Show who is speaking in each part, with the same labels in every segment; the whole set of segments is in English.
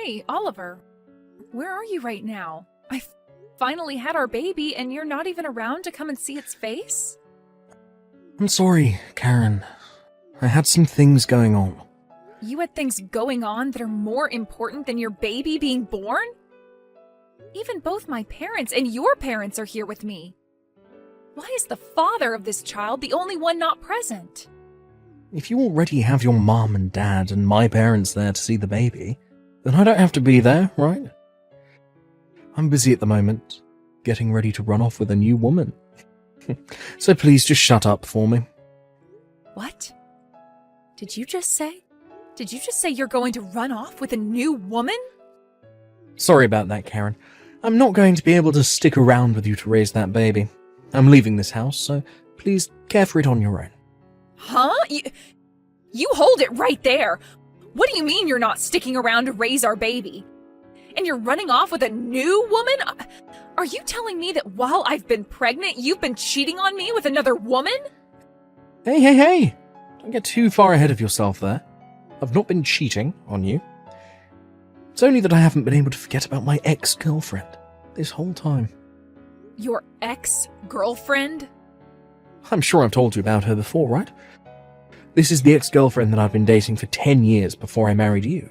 Speaker 1: Hey, Oliver. Where are you right now? I finally had our baby and you're not even around to come and see its face?
Speaker 2: I'm sorry, Karen. I had some things going on.
Speaker 1: You had things going on that are more important than your baby being born? Even both my parents and your parents are here with me. Why is the father of this child the only one not present?
Speaker 2: If you already have your mom and dad and my parents there to see the baby, then I don't have to be there, right? I'm busy at the moment, getting ready to run off with a new woman. So please just shut up for me.
Speaker 1: What? Did you just say you're going to run off with a new woman?
Speaker 2: Sorry about that, Karen. I'm not going to be able to stick around with you to raise that baby. I'm leaving this house, so please care for it on your own.
Speaker 1: Huh? You hold it right there. What do you mean you're not sticking around to raise our baby? And you're running off with a new woman? Are you telling me that while I've been pregnant, you've been cheating on me with another woman?
Speaker 2: Hey! Don't get too far ahead of yourself there. I've not been cheating on you. It's only that I haven't been able to forget about my ex-girlfriend this whole time.
Speaker 1: Your ex-girlfriend?
Speaker 2: I'm sure I've told you about her before, right? This is the ex-girlfriend that I've been dating for 10 years before I married you.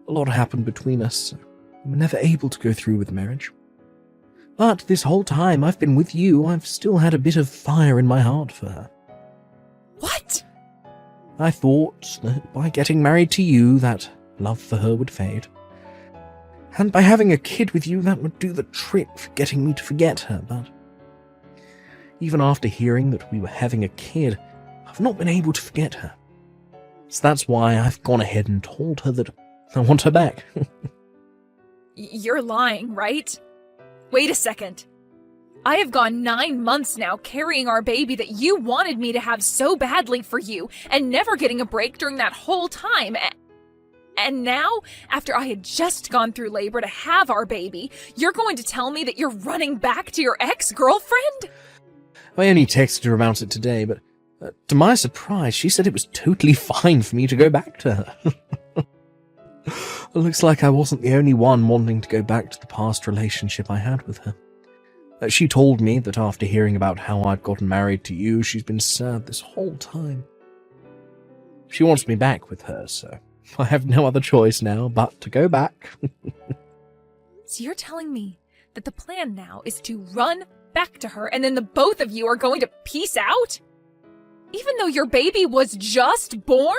Speaker 2: A lot happened between us, so we were never able to go through with marriage. But this whole time I've been with you, I've still had a bit of fire in my heart for her.
Speaker 1: What?
Speaker 2: I thought that by getting married to you, that love for her would fade. And by having a kid with you, that would do the trick for getting me to forget her, but even after hearing that we were having a kid, I've not been able to forget her. So that's why I've gone ahead and told her that I want her back.
Speaker 1: You're lying, right? Wait a second. I have gone 9 months now carrying our baby that you wanted me to have so badly for you, and never getting a break during that whole time. And now, after I had just gone through labor to have our baby, you're going to tell me that you're running back to your ex-girlfriend?
Speaker 2: I only texted her about it today, but to my surprise, she said it was totally fine for me to go back to her. It looks like I wasn't the only one wanting to go back to the past relationship I had with her. She told me that after hearing about how I'd gotten married to you, she's been sad this whole time. She wants me back with her, so I have no other choice now but to go back.
Speaker 1: So you're telling me that the plan now is to run back to her and then the both of you are going to peace out? Even though your baby was just born?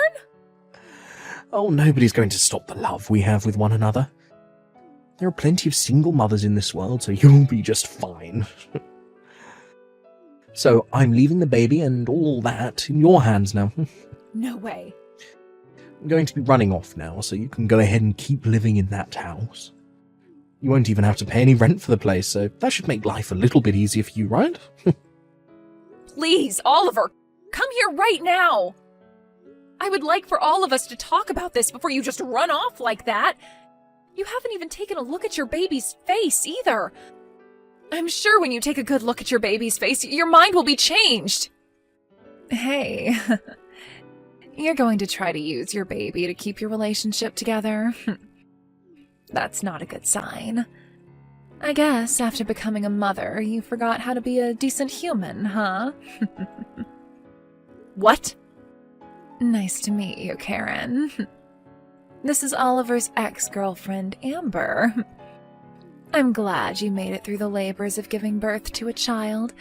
Speaker 2: Oh, nobody's going to stop the love we have with one another. There are plenty of single mothers in this world, so you'll be just fine. So I'm leaving the baby and all that in your hands now.
Speaker 1: No way.
Speaker 2: I'm going to be running off now, so you can go ahead and keep living in that house. You won't even have to pay any rent for the place, so that should make life a little bit easier for you, right?
Speaker 1: Please, Oliver, come here right now. I would like for all of us to talk about this before you just run off like that. You haven't even taken a look at your baby's face either. I'm sure when you take a good look at your baby's face, your mind will be changed. Hey, you're going to try to use your baby to keep your relationship together? That's not a good sign. I guess after becoming a mother, you forgot how to be a decent human, huh? What? Nice to meet you, Karen. This is Oliver's ex-girlfriend, Amber. I'm glad you made it through the labors of giving birth to a child,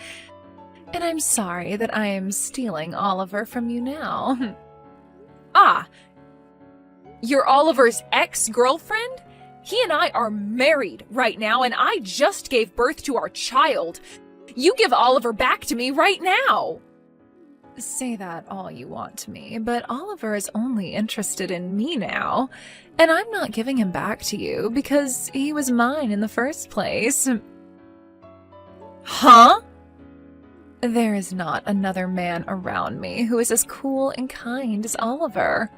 Speaker 1: and I'm sorry that I am stealing Oliver from you now. Ah, you're Oliver's ex-girlfriend? He and I are married right now, and I just gave birth to our child. You give Oliver back to me right now. Say that all you want to me, but Oliver is only interested in me now, and I'm not giving him back to you because he was mine in the first place. Huh? There is not another man around me who is as cool and kind as Oliver.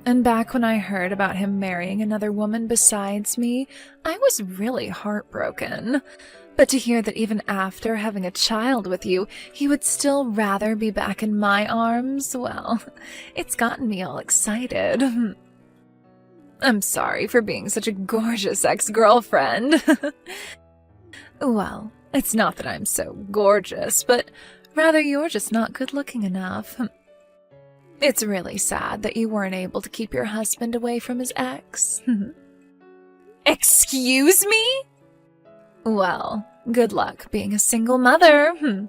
Speaker 1: And back when I heard about him marrying another woman besides me, I was really heartbroken. But to hear that even after having a child with you, he would still rather be back in my arms, well, it's gotten me all excited. I'm sorry for being such a gorgeous ex-girlfriend. Well, it's not that I'm so gorgeous, but rather you're just not good-looking enough. It's really sad that you weren't able to keep your husband away from his ex.
Speaker 3: Excuse me?
Speaker 1: Well, good luck being a single mother.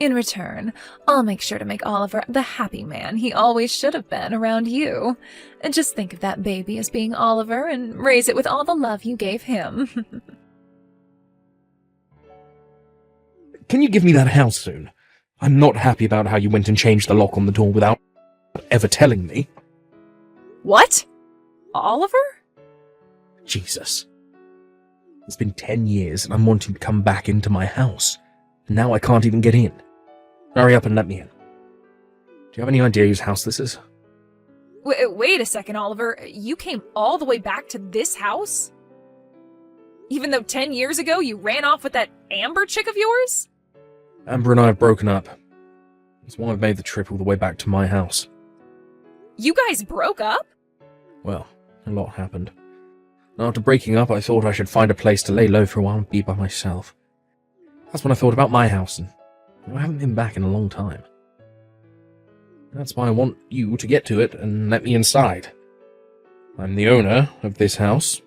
Speaker 1: In return, I'll make sure to make Oliver the happy man he always should have been around you. And just think of that baby as being Oliver and raise it with all the love you gave him.
Speaker 2: Can you give me that house soon? I'm not happy about how you went and changed the lock on the door without ever telling me.
Speaker 3: What? Oliver?
Speaker 2: Jesus. It's been 10 years and I'm wanting to come back into my house. And now I can't even get in. Hurry up and let me in. Do you have any idea whose house this is?
Speaker 3: Wait a second, Oliver. You came all the way back to this house? Even though 10 years ago you ran off with that Amber chick of yours?
Speaker 2: Amber and I have broken up. That's why I've made the trip all the way back to my house.
Speaker 3: You guys broke up?
Speaker 2: Well, a lot happened. After breaking up, I thought I should find a place to lay low for a while and be by myself. That's when I thought about my house, and I haven't been back in a long time. That's why I want you to get to it and let me inside. I'm the owner of this house.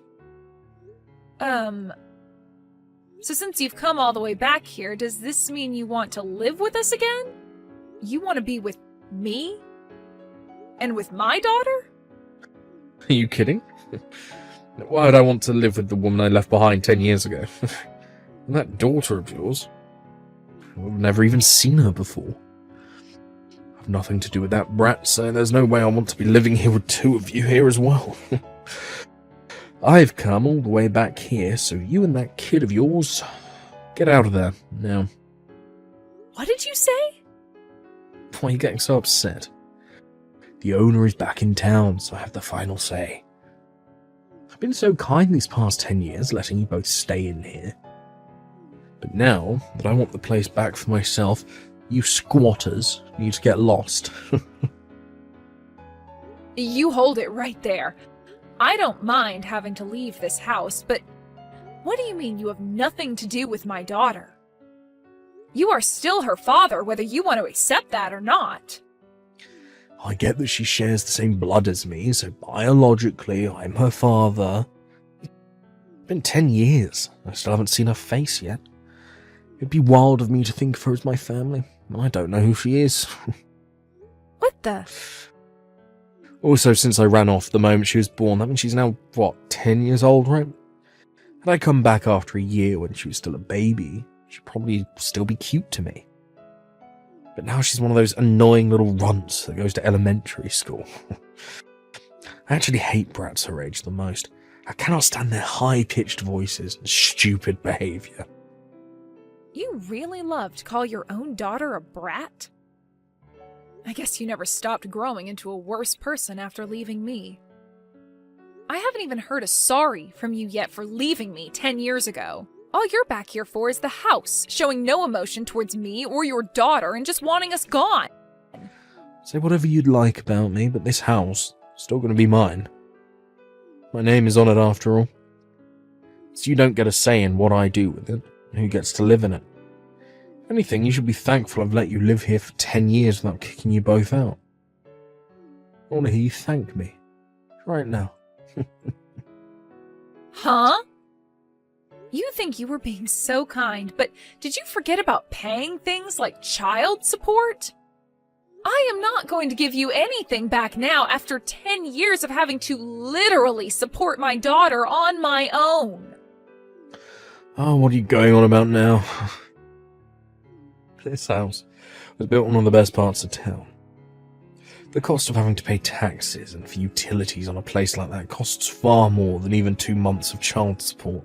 Speaker 3: So since you've come all the way back here, does this mean you want to live with us again? You want to be with me? And with my daughter?
Speaker 2: Are you kidding? Why would I want to live with the woman I left behind 10 years ago? And that daughter of yours? I've never even seen her before. I've nothing to do with that brat, so there's no way I want to be living here with two of you here as well. I've come all the way back here, so you and that kid of yours, get out of there, now.
Speaker 3: What did you say?
Speaker 2: Why are you getting so upset? The owner is back in town, so I have the final say. I've been so kind these past 10 years, letting you both stay in here. But now that I want the place back for myself, you squatters need to get lost.
Speaker 3: You hold it right there. I don't mind having to leave this house, but what do you mean you have nothing to do with my daughter? You are still her father, whether you want to accept that or not.
Speaker 2: I get that she shares the same blood as me, so biologically I'm her father. It's been 10 years. I still haven't seen her face yet. It'd be wild of me to think of her as my family. I don't know who she is.
Speaker 3: What the?
Speaker 2: Also, since I ran off the moment she was born, that means she's now, 10 years old, right? Had I come back after a year when she was still a baby, she'd probably still be cute to me. But now she's one of those annoying little runts that goes to elementary school. I actually hate brats her age the most. I cannot stand their high-pitched voices and stupid behaviour.
Speaker 3: You really love to call your own daughter a brat? I guess you never stopped growing into a worse person after leaving me. I haven't even heard a sorry from you yet for leaving me 10 years ago. All you're back here for is the house, showing no emotion towards me or your daughter and just wanting us gone.
Speaker 2: Say whatever you'd like about me, but this house is still going to be mine. My name is on it after all. So you don't get a say in what I do with it, and who gets to live in it. If anything, you should be thankful I've let you live here for 10 years without kicking you both out. I want to hear you thank me. Right now.
Speaker 3: Huh? You think you were being so kind, but did you forget about paying things like child support? I am not going to give you anything back now after 10 years of having to literally support my daughter on my own.
Speaker 2: Oh, what are you going on about now? This house was built in one of the best parts of town. The cost of having to pay taxes and for utilities on a place like that costs far more than even 2 months of child support.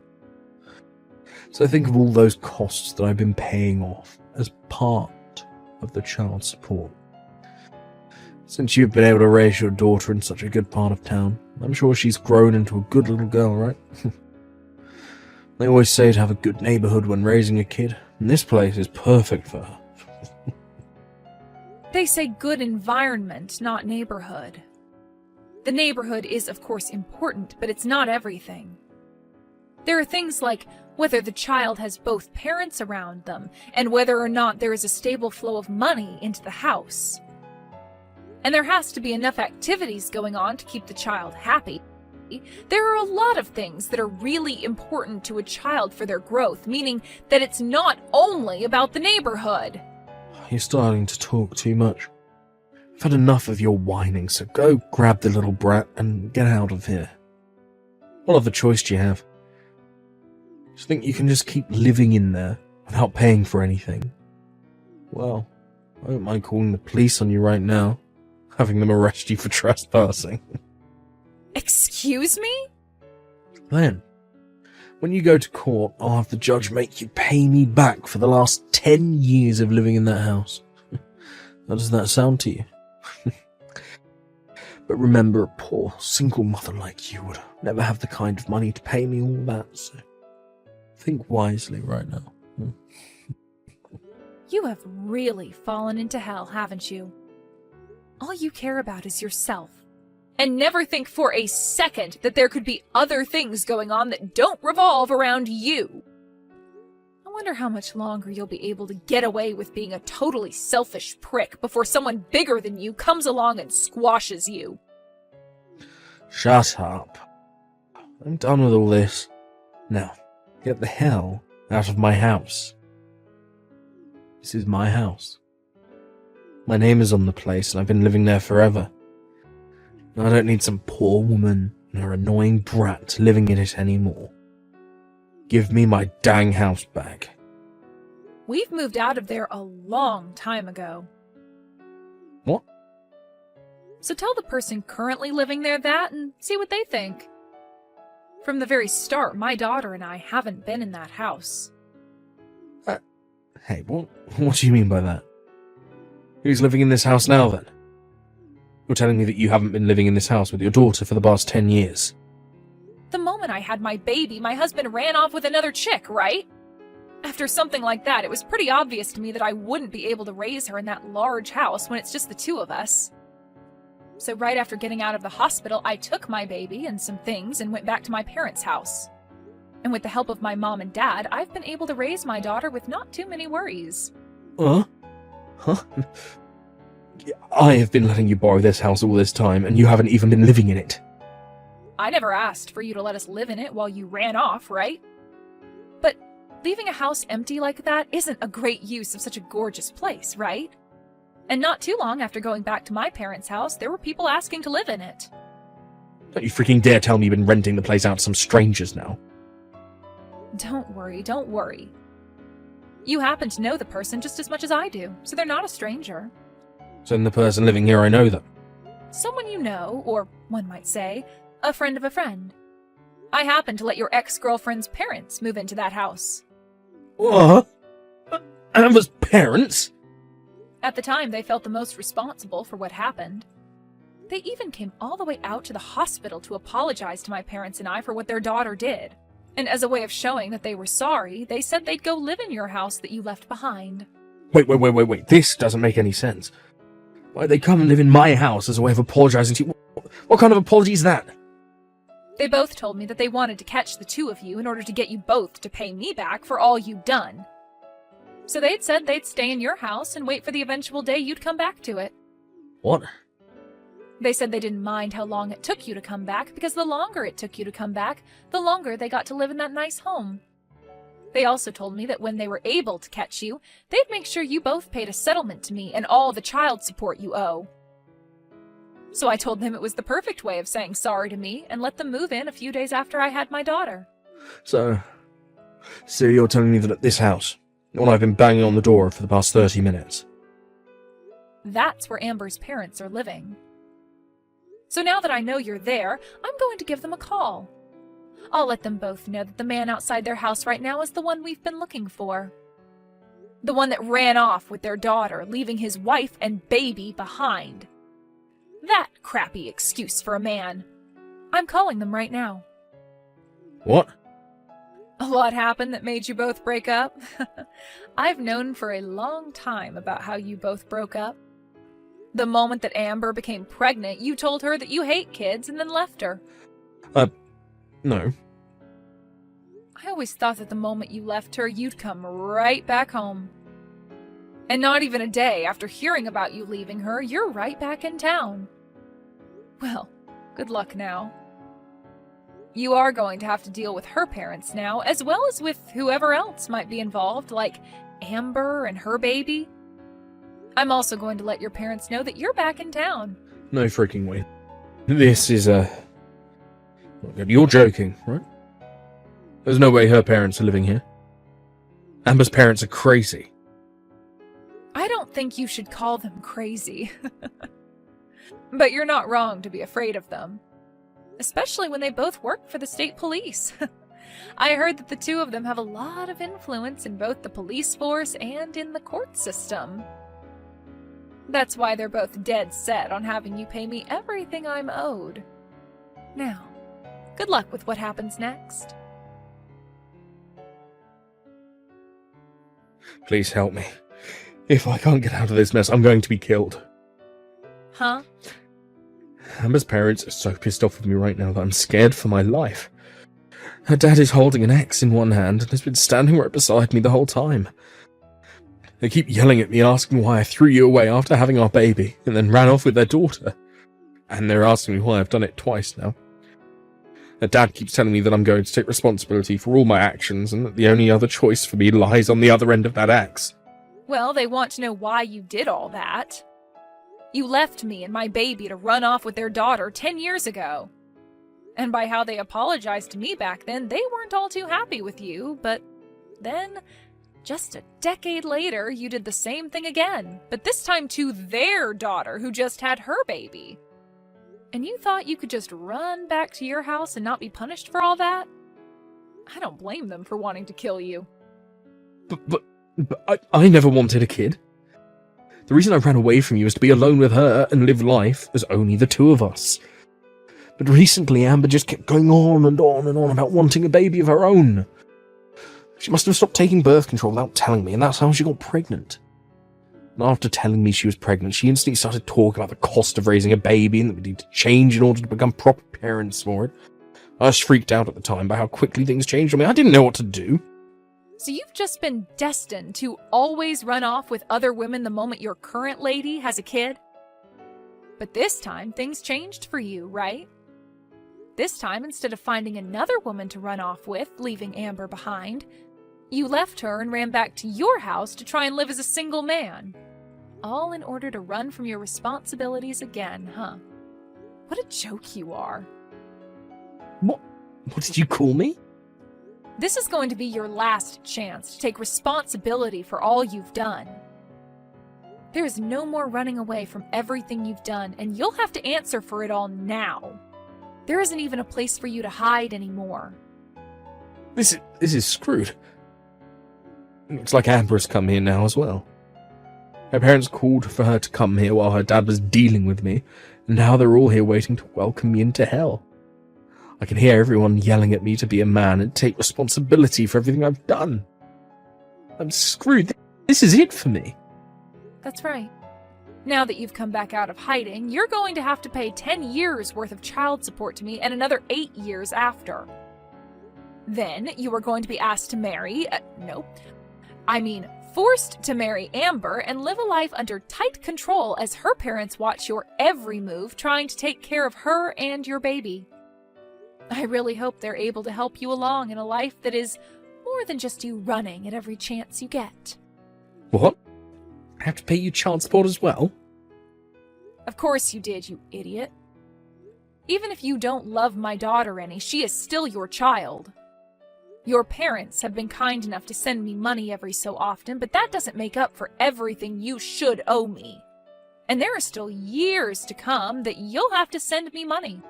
Speaker 2: So think of all those costs that I've been paying off as part of the child support. Since you've been able to raise your daughter in such a good part of town, I'm sure she's grown into a good little girl, right? They always say to have a good neighborhood when raising a kid, and this place is perfect for her.
Speaker 3: They say good environment, not neighborhood. The neighborhood is, of course, important, but it's not everything. There are things like whether the child has both parents around them and whether or not there is a stable flow of money into the house. And there has to be enough activities going on to keep the child happy. There are a lot of things that are really important to a child for their growth, meaning that it's not only about the neighborhood.
Speaker 2: You're starting to talk too much. I've had enough of your whining, so go grab the little brat and get out of here. What other choice do you have? Do you think you can just keep living in there without paying for anything? Well, I don't mind calling the police on you right now, having them arrest you for trespassing.
Speaker 3: Excuse me?
Speaker 2: Then, when you go to court, I'll have the judge make you pay me back for the last 10 years of living in that house. How does that sound to you? But remember, a poor, single mother like you would never have the kind of money to pay me all that, so think wisely right now.
Speaker 3: You have really fallen into hell, haven't you? All you care about is yourself, and never think for a second that there could be other things going on that don't revolve around you. I wonder how much longer you'll be able to get away with being a totally selfish prick before someone bigger than you comes along and squashes you.
Speaker 2: Shut up. I'm done with all this. Now, get the hell out of my house. This is my house. My name is on the place and I've been living there forever. I don't need some poor woman and her annoying brat living in it anymore. Give me my dang house back.
Speaker 3: We've moved out of there a long time ago.
Speaker 2: What?
Speaker 3: So tell the person currently living there that and see what they think. From the very start, my daughter and I haven't been in that house.
Speaker 2: Hey, what do you mean by that? Who's living in this house now, then? You're telling me that you haven't been living in this house with your daughter for the past 10 years.
Speaker 3: The moment I had my baby, my husband ran off with another chick, right? After something like that, it was pretty obvious to me that I wouldn't be able to raise her in that large house when it's just the two of us. So right after getting out of the hospital, I took my baby and some things and went back to my parents' house. And with the help of my mom and dad, I've been able to raise my daughter with not too many worries.
Speaker 2: Huh? I have been letting you borrow this house all this time, and you haven't even been living in it.
Speaker 3: I never asked for you to let us live in it while you ran off, right? But leaving a house empty like that isn't a great use of such a gorgeous place, right? And not too long after going back to my parents' house, there were people asking to live in it.
Speaker 2: Don't you freaking dare tell me you've been renting the place out to some strangers now.
Speaker 3: Don't worry. You happen to know the person just as much as I do, so they're not a stranger.
Speaker 2: So then the person living here, I know them.
Speaker 3: Someone you know, or one might say, a friend of a friend. I happen to let your ex-girlfriend's parents move into that house.
Speaker 2: What? Amber's parents?
Speaker 3: At the time, they felt the most responsible for what happened. They even came all the way out to the hospital to apologize to my parents and I for what their daughter did. And as a way of showing that they were sorry, they said they'd go live in your house that you left behind.
Speaker 2: Wait. This doesn't make any sense. Why'd they come and live in my house as a way of apologizing to you? What kind of apology is that?
Speaker 3: They both told me that they wanted to catch the two of you in order to get you both to pay me back for all you'd done. So they'd said they'd stay in your house and wait for the eventual day you'd come back to it.
Speaker 2: What?
Speaker 3: They said they didn't mind how long it took you to come back, because the longer it took you to come back, the longer they got to live in that nice home. They also told me that when they were able to catch you, they'd make sure you both paid a settlement to me and all the child support you owe. So I told them it was the perfect way of saying sorry to me and let them move in a few days after I had my daughter.
Speaker 2: So you're telling me that at this house, the one I've been banging on the door for the past 30 minutes.
Speaker 3: That's where Amber's parents are living. So now that I know you're there, I'm going to give them a call. I'll let them both know that the man outside their house right now is the one we've been looking for. The one that ran off with their daughter, leaving his wife and baby behind. That crappy excuse for a man. I'm calling them right now.
Speaker 2: What?
Speaker 3: A lot happened that made you both break up. I've known for a long time about how you both broke up. The moment that Amber became pregnant, you told her that you hate kids and then left her.
Speaker 2: No.
Speaker 3: I always thought that the moment you left her, you'd come right back home. And not even a day after hearing about you leaving her, you're right back in town. Well, good luck now. You are going to have to deal with her parents now, as well as with whoever else might be involved, like Amber and her baby. I'm also going to let your parents know that you're back in town.
Speaker 2: No freaking way. This is You're joking, right? There's no way her parents are living here. Amber's parents are crazy.
Speaker 3: I don't think you should call them crazy. But you're not wrong to be afraid of them. Especially when they both work for the state police. I heard that the two of them have a lot of influence in both the police force and in the court system. That's why they're both dead set on having you pay me everything I'm owed. Now, good luck with what happens next.
Speaker 2: Please help me. If I can't get out of this mess, I'm going to be killed.
Speaker 3: Huh?
Speaker 2: Amber's parents are so pissed off with me right now that I'm scared for my life. Her dad is holding an axe in one hand and has been standing right beside me the whole time. They keep yelling at me, asking why I threw you away after having our baby, and then ran off with their daughter. And they're asking me why I've done it twice now. Her dad keeps telling me that I'm going to take responsibility for all my actions, and that the only other choice for me lies on the other end of that axe.
Speaker 3: Well, they want to know why you did all that. You left me and my baby to run off with their daughter 10 years ago. And by how they apologized to me back then, they weren't all too happy with you, but then, just a decade later, you did the same thing again, but this time to their daughter who just had her baby. And you thought you could just run back to your house and not be punished for all that? I don't blame them for wanting to kill you.
Speaker 2: But I never wanted a kid. The reason I ran away from you was to be alone with her and live life as only the two of us. But recently Amber just kept going on and on and on about wanting a baby of her own. She must have stopped taking birth control without telling me, and that's how she got pregnant. And after telling me she was pregnant, she instantly started talking about the cost of raising a baby and that we need to change in order to become proper parents for it. I was freaked out at the time by how quickly things changed on me. I didn't know what to do.
Speaker 3: So you've just been destined to always run off with other women the moment your current lady has a kid? But this time, things changed for you, right? This time, instead of finding another woman to run off with, leaving Amber behind, you left her and ran back to your house to try and live as a single man. All in order to run from your responsibilities again, huh? What a joke you are.
Speaker 2: What did you call me?
Speaker 3: This is going to be your last chance to take responsibility for all you've done. There is no more running away from everything you've done, and you'll have to answer for it all now. There isn't even a place for you to hide anymore.
Speaker 2: This is screwed. Looks like Amber has come here now as well. Her parents called for her to come here while her dad was dealing with me, and now they're all here waiting to welcome me into hell. I can hear everyone yelling at me to be a man and take responsibility for everything I've done. I'm screwed. This is it for me.
Speaker 3: That's right. Now that you've come back out of hiding, you're going to have to pay 10 years worth of child support to me and another 8 years after. Then you are going to be asked to marry, forced to marry Amber and live a life under tight control as her parents watch your every move, trying to take care of her and your baby. I really hope they're able to help you along in a life that is more than just you running at every chance you get.
Speaker 2: What? I have to pay you child support as well?
Speaker 3: Of course you did, you idiot. Even if you don't love my daughter any, she is still your child. Your parents have been kind enough to send me money every so often, but that doesn't make up for everything you should owe me. And there are still years to come that you'll have to send me money.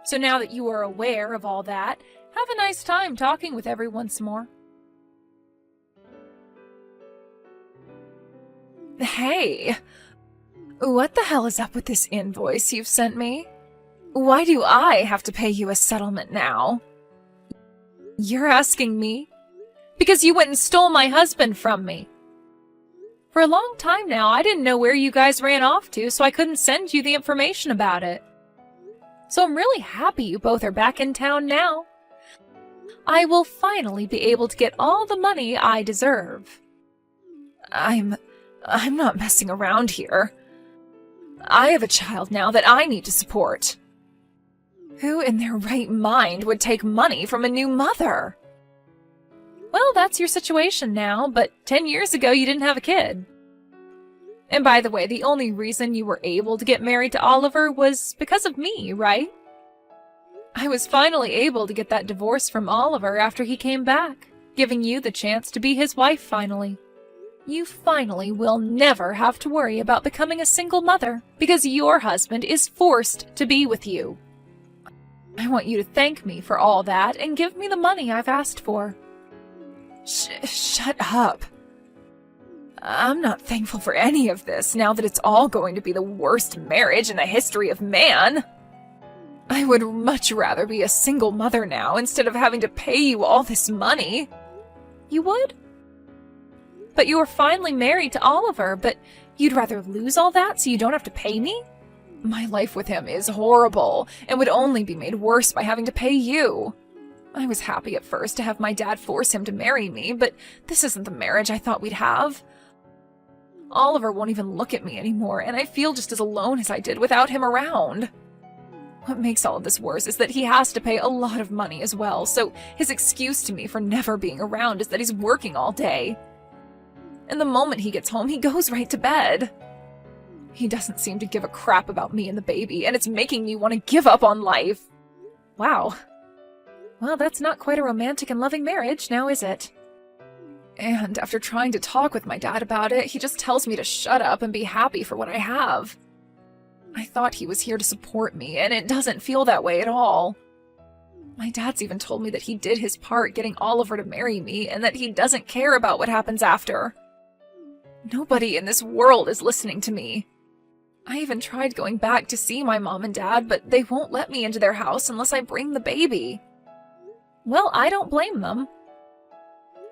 Speaker 3: So now that you are aware of all that, have a nice time talking with everyone some more. Hey, what the hell is up with this invoice you've sent me? Why do I have to pay you a settlement now? You're asking me? Because you went and stole my husband from me. For a long time now, I didn't know where you guys ran off to, so I couldn't send you the information about it. So I'm really happy you both are back in town now. I will finally be able to get all the money I deserve. I'm not messing around here. I have a child now that I need to support. Who in their right mind would take money from a new mother? Well, that's your situation now, but 10 years ago you didn't have a kid. And by the way, the only reason you were able to get married to Oliver was because of me, right? I was finally able to get that divorce from Oliver after he came back, giving you the chance to be his wife finally. You finally will never have to worry about becoming a single mother because your husband is forced to be with you. I want you to thank me for all that and give me the money I've asked for. Shut up. I'm not thankful for any of this now that it's all going to be the worst marriage in the history of man. I would much rather be a single mother now instead of having to pay you all this money. You would? But you were finally married to Oliver, but you'd rather lose all that so you don't have to pay me? My life with him is horrible and would only be made worse by having to pay you. I was happy at first to have my dad force him to marry me, but this isn't the marriage I thought we'd have. Oliver won't even look at me anymore, and I feel just as alone as I did without him around. What makes all of this worse is that he has to pay a lot of money as well, so his excuse to me for never being around is that he's working all day. And the moment he gets home, he goes right to bed. He doesn't seem to give a crap about me and the baby, and it's making me want to give up on life. Wow. Well, that's not quite a romantic and loving marriage, now is it? And after trying to talk with my dad about it, he just tells me to shut up and be happy for what I have. I thought he was here to support me, and it doesn't feel that way at all. My dad's even told me that he did his part getting Oliver to marry me, and that he doesn't care about what happens after. Nobody in this world is listening to me. I even tried going back to see my mom and dad, but they won't let me into their house unless I bring the baby. Well, I don't blame them.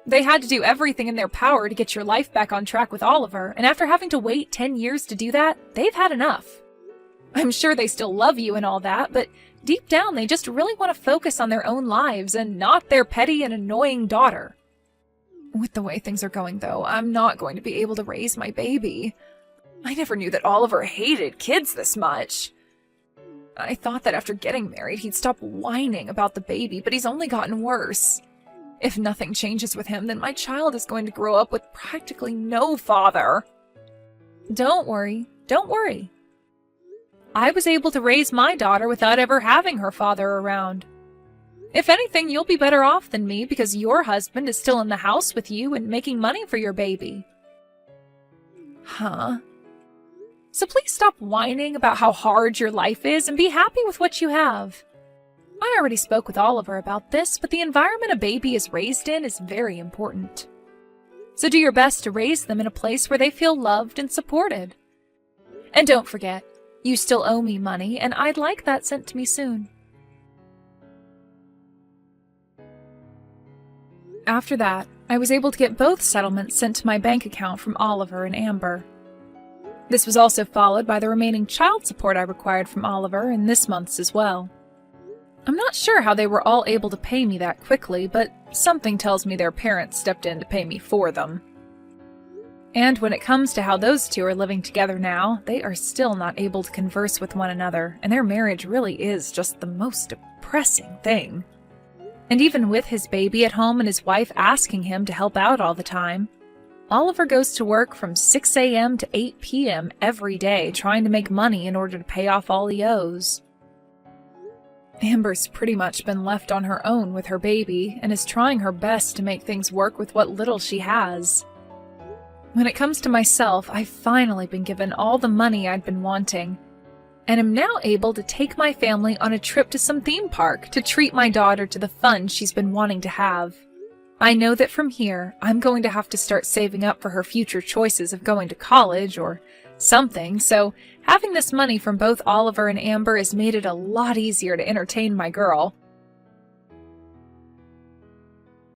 Speaker 3: They had to do everything in their power to get your life back on track with Oliver, and after having to wait 10 years to do that, they've had enough. I'm sure they still love you and all that, but deep down they just really want to focus on their own lives and not their petty and annoying daughter. With the way things are going, though, I'm not going to be able to raise my baby. I never knew that Oliver hated kids this much. I thought that after getting married, he'd stop whining about the baby, but he's only gotten worse. If nothing changes with him, then my child is going to grow up with practically no father. Don't worry. Don't worry. I was able to raise my daughter without ever having her father around. If anything, you'll be better off than me because your husband is still in the house with you and making money for your baby. Huh? So please stop whining about how hard your life is and be happy with what you have. I already spoke with Oliver about this, but the environment a baby is raised in is very important. So do your best to raise them in a place where they feel loved and supported. And don't forget, you still owe me money, and I'd like that sent to me soon. After that, I was able to get both settlements sent to my bank account from Oliver and Amber. This was also followed by the remaining child support I required from Oliver in this month's as well. I'm not sure how they were all able to pay me that quickly, but something tells me their parents stepped in to pay me for them. And when it comes to how those two are living together now, they are still not able to converse with one another, and their marriage really is just the most depressing thing. And even with his baby at home and his wife asking him to help out all the time, Oliver goes to work from 6 a.m. to 8 p.m. every day trying to make money in order to pay off all he owes. Amber's pretty much been left on her own with her baby and is trying her best to make things work with what little she has. When it comes to myself, I've finally been given all the money I'd been wanting, and am now able to take my family on a trip to some theme park to treat my daughter to the fun she's been wanting to have. I know that from here, I'm going to have to start saving up for her future choices of going to college or something, so having this money from both Oliver and Amber has made it a lot easier to entertain my girl.